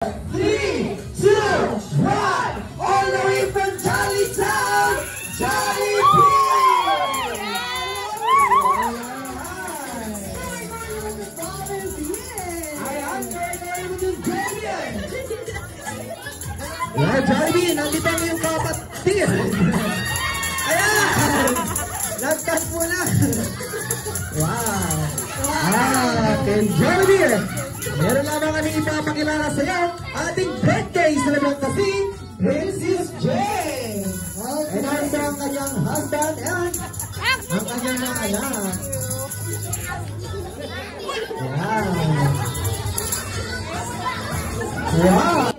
3, 2, 1, all the way from Charlietown, Jollibee! Yeah, Jollibee, nandito ang iyong kapatid. Ayan! Lagpas mo na. Wow! Kay Jollibee, meron lamang kami ipapakilala sa iyo ating birthday celebrant kasi Princess Jane. And also ang kanyang husband and ang kanyang mga anak. Wow! Wow!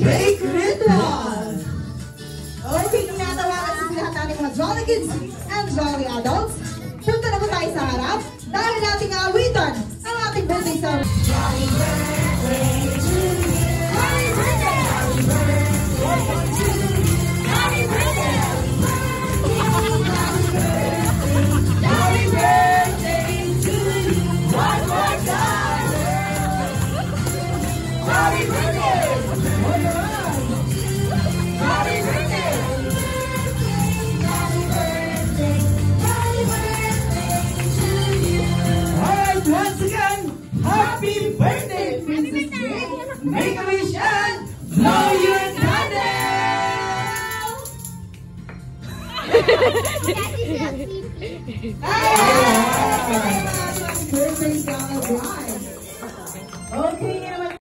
Cake Ritual! Okay, kung natawagan sa lahat natin mga Jolly Kids and Jolly Adults, punta na po tayo sa harap dahil nating awitan ang ating birthday song. Jolly birthday to you! Jolly birthday! Jolly birthday to you! Jolly birthday! Jolly birthday to you! One more time! Jolly birthday! Happy birthday, Princess Jane! Make a wish and blow your candle!